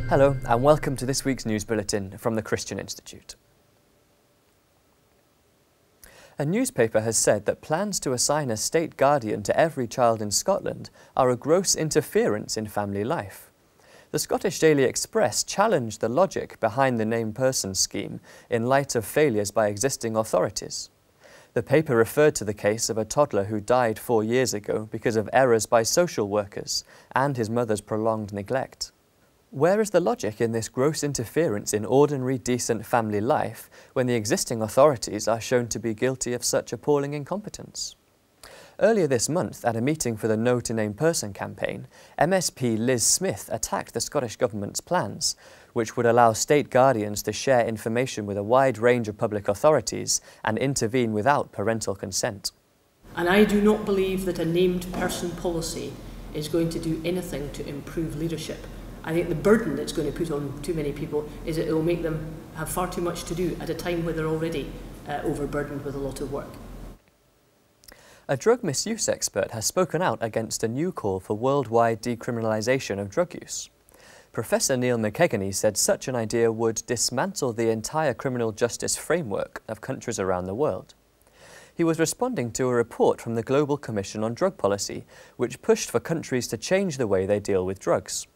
Hello and welcome to this week's news bulletin from the Christian Institute. A newspaper has said that plans to assign a state guardian to every child in Scotland are a gross interference in family life. The Scottish Daily Express challenged the logic behind the named person scheme in light of failures by existing authorities. The paper referred to the case of a toddler who died 4 years ago because of errors by social workers and his mother's prolonged neglect. Where is the logic in this gross interference in ordinary, decent family life when the existing authorities are shown to be guilty of such appalling incompetence? Earlier this month, at a meeting for the No to Name Person campaign, MSP Liz Smith attacked the Scottish Government's plans, which would allow state guardians to share information with a wide range of public authorities and intervene without parental consent. And I do not believe that a named person policy is going to do anything to improve leadership. I think the burden it's going to put on too many people is that it will make them have far too much to do at a time where they're already overburdened with a lot of work. A drug misuse expert has spoken out against a new call for worldwide decriminalisation of drug use. Professor Neil McKeganey said such an idea would dismantle the entire criminal justice framework of countries around the world. He was responding to a report from the Global Commission on Drug Policy, which pushed for countries to change the way they deal with drugs.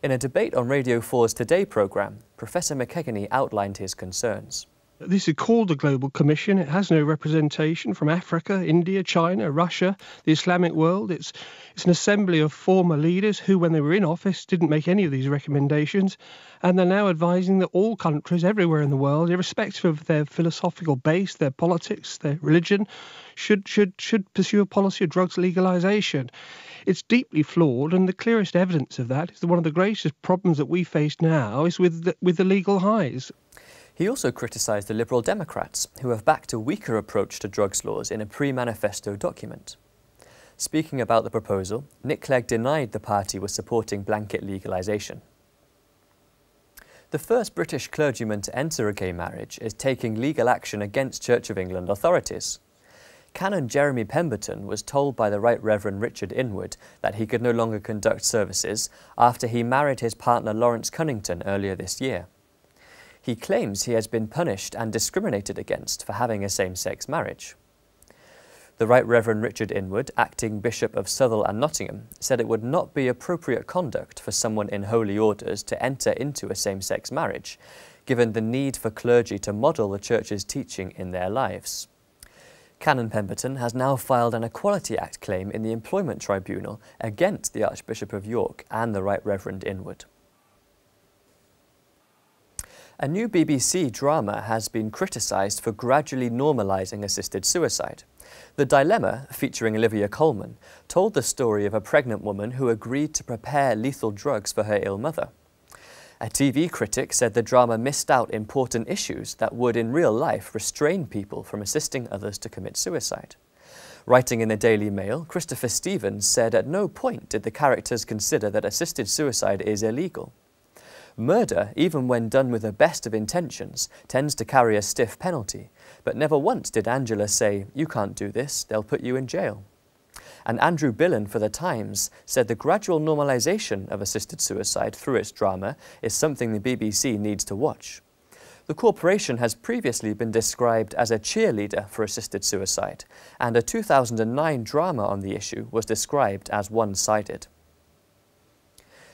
In a debate on Radio 4's Today programme, Professor McKeganey outlined his concerns. This is called the Global Commission. It has no representation from Africa, India, China, Russia, the Islamic world. It's an assembly of former leaders who, when they were in office, didn't make any of these recommendations. And they're now advising that all countries everywhere in the world, irrespective of their philosophical base, their politics, their religion, should pursue a policy of drugs legalisation. It's deeply flawed, and the clearest evidence of that is that one of the greatest problems that we face now is with the legal highs. He also criticised the Liberal Democrats, who have backed a weaker approach to drugs laws in a pre-manifesto document. Speaking about the proposal, Nick Clegg denied the party was supporting blanket legalisation. The first British clergyman to enter a gay marriage is taking legal action against Church of England authorities. Canon Jeremy Pemberton was told by the Right Reverend Richard Inwood that he could no longer conduct services after he married his partner Lawrence Cunnington earlier this year. He claims he has been punished and discriminated against for having a same-sex marriage. The Right Reverend Richard Inwood, acting Bishop of Southwell and Nottingham, said it would not be appropriate conduct for someone in holy orders to enter into a same-sex marriage, given the need for clergy to model the Church's teaching in their lives. Canon Pemberton has now filed an Equality Act claim in the Employment Tribunal against the Archbishop of York and the Right Reverend Inwood. A new BBC drama has been criticised for gradually normalising assisted suicide. The Dilemma, featuring Olivia Colman, told the story of a pregnant woman who agreed to prepare lethal drugs for her ill mother. A TV critic said the drama missed out important issues that would in real life restrain people from assisting others to commit suicide. Writing in the Daily Mail, Christopher Stevens said at no point did the characters consider that assisted suicide is illegal. Murder, even when done with the best of intentions, tends to carry a stiff penalty, but never once did Angela say, "You can't do this, they'll put you in jail." And Andrew Billen for The Times said the gradual normalisation of assisted suicide through its drama is something the BBC needs to watch. The corporation has previously been described as a cheerleader for assisted suicide, and a 2009 drama on the issue was described as one-sided.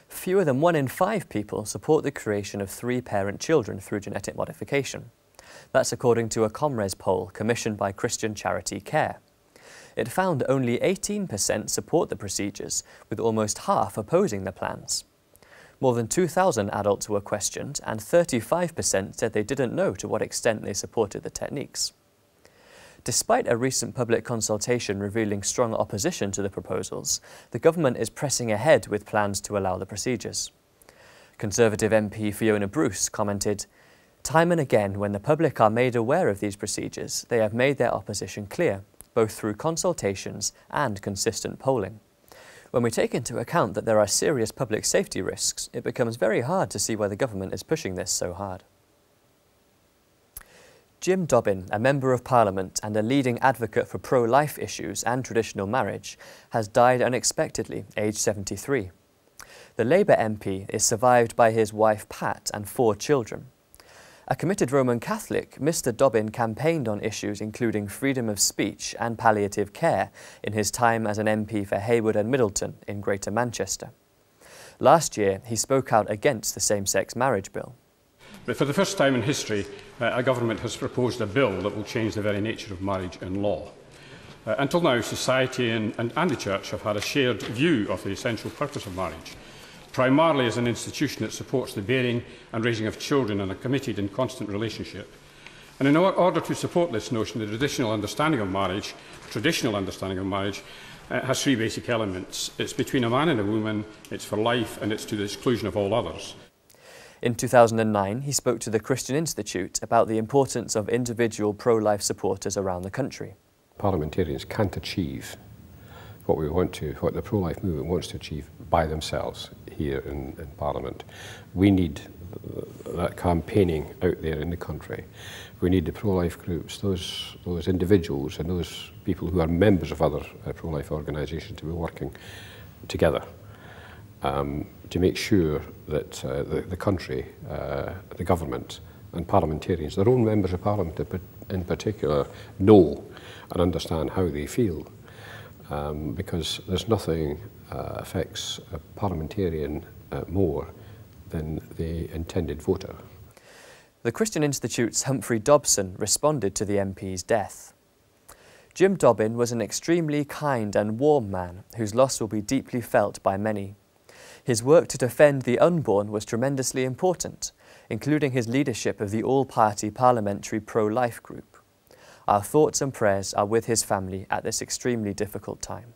Fewer than 1 in 5 people support the creation of 3-parent children through genetic modification. That's according to a Comres poll commissioned by Christian charity Care. It found only 18% support the procedures, with almost half opposing the plans. More than 2,000 adults were questioned, and 35% said they didn't know to what extent they supported the techniques. Despite a recent public consultation revealing strong opposition to the proposals, the government is pressing ahead with plans to allow the procedures. Conservative MP Fiona Bruce commented, "Time and again, when the public are made aware of these procedures, they have made their opposition clear, both through consultations and consistent polling. When we take into account that there are serious public safety risks, it becomes very hard to see why the government is pushing this so hard." Jim Dobbin, a Member of Parliament and a leading advocate for pro-life issues and traditional marriage, has died unexpectedly, aged 73. The Labour MP is survived by his wife Pat and 4 children. A committed Roman Catholic, Mr. Dobbin campaigned on issues including freedom of speech and palliative care in his time as an MP for Haywood and Middleton in Greater Manchester. Last year, he spoke out against the same-sex marriage bill. But for the first time in history, a government has proposed a bill that will change the very nature of marriage in law. Until now, society and the Church have had a shared view of the essential purpose of marriage, primarily as an institution that supports the bearing and raising of children in a committed and constant relationship. And in order to support this notion, the traditional understanding of marriage has 3 basic elements. It's between a man and a woman, it's for life, and it's to the exclusion of all others. In 2009, he spoke to the Christian Institute about the importance of individual pro-life supporters around the country. Parliamentarians can't achieve what the pro-life movement wants to achieve by themselves here in Parliament. We need that campaigning out there in the country. We need the pro-life groups, those individuals and those people who are members of other pro-life organisations to be working together to make sure that the country, the government and parliamentarians, their own members of Parliament in particular, know and understand how they feel. Because there's nothing affects a parliamentarian more than the intended voter. The Christian Institute's Humphrey Dobson responded to the MP's death. Jim Dobbin was an extremely kind and warm man whose loss will be deeply felt by many. His work to defend the unborn was tremendously important, including his leadership of the all-party parliamentary pro-life group. Our thoughts and prayers are with his family at this extremely difficult time.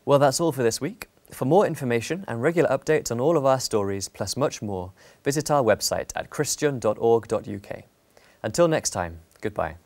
Well, that's all for this week. For more information and regular updates on all of our stories, plus much more, visit our website at christian.org.uk. Until next time, goodbye.